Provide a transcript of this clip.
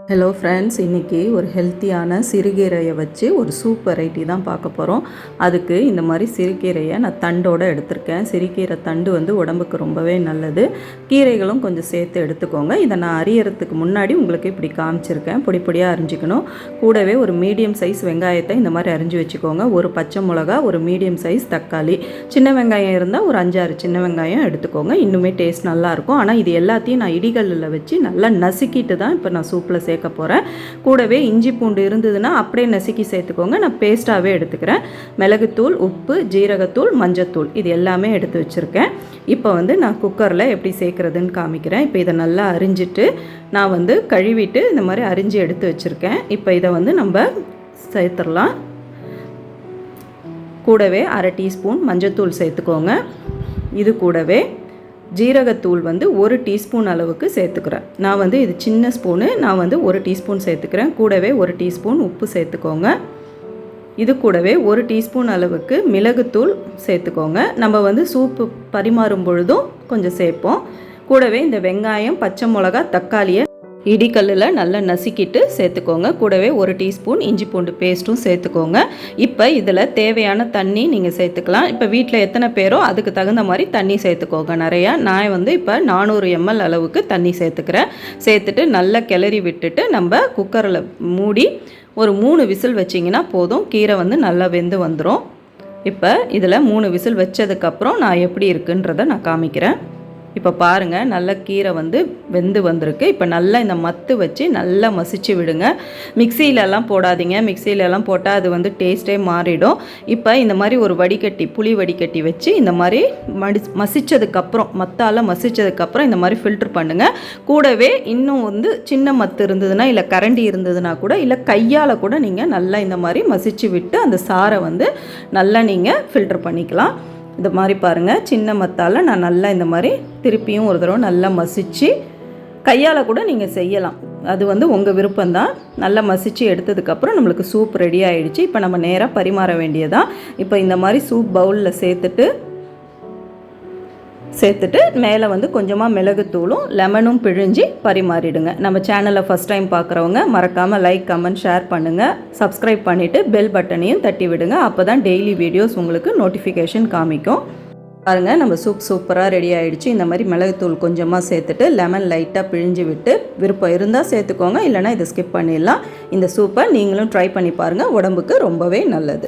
Hello friends, இன்றைக்கி ஒரு ஹெல்த்தியான சிறுகீரையை வச்சு ஒரு சூப் வெரைட்டி தான் பார்க்க போகிறோம். அதுக்கு இந்த மாதிரி சிறுகீரையை நான் தண்டோடு எடுத்திருக்கேன். சிறுகீரை தண்டு வந்து உடம்புக்கு ரொம்பவே நல்லது. கீரைகளும் கொஞ்சம் சேர்த்து எடுத்துக்கோங்க. இதை நான் அரியறதுக்கு முன்னாடி உங்களுக்கு இப்படி காமிச்சிருக்கேன். பொடி பொடியாக அரிஞ்சிக்கணும். கூடவே ஒரு மீடியம் சைஸ் வெங்காயத்தை இந்த மாதிரி அரிஞ்சு வச்சுக்கோங்க. ஒரு பச்சை மிளகா, ஒரு மீடியம் சைஸ் தக்காளி, சின்ன வெங்காயம் இருந்தால் ஒரு 5-6 சின்ன வெங்காயம் எடுத்துக்கோங்க. இன்னுமே டேஸ்ட் நல்லாயிருக்கும். ஆனால் இது எல்லாத்தையும் நான் இடிகல்லில் வச்சு நல்லா நசுக்கிட்டு தான் இப்போ நான் சூப்பில் சேர்க்க போகிறேன். கூடவே இஞ்சி பூண்டு இருந்ததுன்னா அப்படியே நசுக்கி சேர்த்துக்கோங்க. நான் பேஸ்ட்டாகவே எடுத்துக்கிறேன். மிளகுத்தூள், உப்பு, ஜீரகத்தூள், மஞ்சத்தூள் இது எல்லாமே எடுத்து வச்சுருக்கேன். இப்போ வந்து நான் குக்கரில் எப்படி சேர்க்குறதுன்னு காமிக்கிறேன். இப்போ இதை நல்லா அரிஞ்சிட்டு நான் வந்து கழுவிட்டு இந்த மாதிரி அரிஞ்சு எடுத்து வச்சுருக்கேன். இப்போ இதை வந்து நம்ம சேர்த்துடலாம். கூடவே 1/2 டீஸ்பூன் மஞ்சத்தூள் சேர்த்துக்கோங்க. இது கூடவே ஜீரகத்தூள் வந்து 1 டீஸ்பூன் அளவுக்கு சேர்த்துக்கிறேன். நான் வந்து இது சின்ன ஸ்பூனு, நான் வந்து 1 டீஸ்பூன் சேர்த்துக்கிறேன். கூடவே 1 டீஸ்பூன் உப்பு சேர்த்துக்கோங்க. இது கூடவே 1 டீஸ்பூன் அளவுக்கு மிளகுத்தூள் சேர்த்துக்கோங்க. நம்ம வந்து சூப்பு பரிமாறும் பொழுதும் கொஞ்சம் சேர்ப்போம். கூடவே இந்த வெங்காயம், பச்சை மிளகா, தக்காளியை இடிக்கல்லில் நல்லா நசுக்கிட்டு சேர்த்துக்கோங்க. கூடவே 1 டீஸ்பூன் இஞ்சி பூண்டு பேஸ்ட்டும் சேர்த்துக்கோங்க. இப்போ இதில் தேவையான தண்ணி நீங்கள் சேர்த்துக்கலாம். இப்போ வீட்டில் எத்தனை பேரோ அதுக்கு தகுந்த மாதிரி தண்ணி சேர்த்துக்கோங்க நிறையா. நான் வந்து இப்போ 400 ml அளவுக்கு தண்ணி சேர்த்துக்கிறேன். சேர்த்துட்டு நல்லா கிளறி விட்டுட்டு நம்ம குக்கரில் மூடி ஒரு 3 விசில் வச்சிங்கன்னா போதும். கீரை வந்து நல்லா வெந்து வந்துடும். இப்போ இதில் 3 விசில் வச்சதுக்கப்புறம் நான் எப்படி இருக்குன்றதை நான் காமிக்கிறேன். இப்போ பாருங்கள், நல்ல கீரை வந்து வெந்து வந்திருக்கு. இப்போ நல்லா இந்த மத்து வச்சு நல்லா மசிச்சு விடுங்க. மிக்சியிலலாம் போடாதீங்க. மிக்சியிலலாம் போட்டால் அது வந்து டேஸ்ட்டே மாறிடும். இப்போ இந்த மாதிரி ஒரு வடிகட்டி, புளி வடிகட்டி வச்சு இந்த மாதிரி மசித்ததுக்கப்புறம், மத்தால் மசித்ததுக்கப்புறம் இந்த மாதிரி ஃபில்ட்ரு பண்ணுங்கள். கூடவே இன்னும் வந்து சின்ன மத்து இருந்ததுன்னா, இல்லை கரண்டி இருந்ததுன்னா கூட, இல்லை கையால் கூட நீங்கள் நல்லா இந்த மாதிரி மசிச்சு விட்டு அந்த சாரை வந்து நல்லா நீங்கள் ஃபில்ட்ரு பண்ணிக்கலாம். இந்த மாதிரி பாருங்கள், சின்ன மத்தால் நான் நல்லா இந்த மாதிரி திருப்பியும் ஒரு தடவை நல்லா மசித்து கையால் கூட நீங்கள் செய்யலாம். அது வந்து உங்கள் விருப்பம்தான். நல்லா மசித்து எடுத்ததுக்கப்புறம் நம்மளுக்கு சூப் ரெடி ஆகிடுச்சு. இப்போ நம்ம நேராக பரிமாற வேண்டியதான். இப்போ இந்த மாதிரி சூப் பவுலில் சேர்த்துட்டு மேலே வந்து கொஞ்சமாக மிளகுத்தூளும் லெமனும் பிழிஞ்சு பரிமாறிடுங்க. நம்ம சேனலை ஃபஸ்ட் டைம் பார்க்குறவங்க மறக்காமல் லைக், கமெண்ட், ஷேர் பண்ணுங்கள். சப்ஸ்கிரைப் பண்ணிவிட்டு பெல் பட்டனையும் தட்டி விடுங்க. அப்போ தான் டெய்லி வீடியோஸ் உங்களுக்கு நோட்டிஃபிகேஷன் காமிக்கும். பாருங்கள், நம்ம சூப் சூப்பராக ரெடி ஆகிடுச்சு. இந்த மாதிரி மிளகுத்தூள் கொஞ்சமாக சேர்த்துட்டு லெமன் லைட்டாக பிழிஞ்சு விட்டு, விருப்பம் இருந்தால் சேர்த்துக்கோங்க, இல்லைனா இதை ஸ்கிப் பண்ணிடலாம். இந்த சூப்பை நீங்களும் ட்ரை பண்ணி பாருங்கள். உடம்புக்கு ரொம்பவே நல்லது.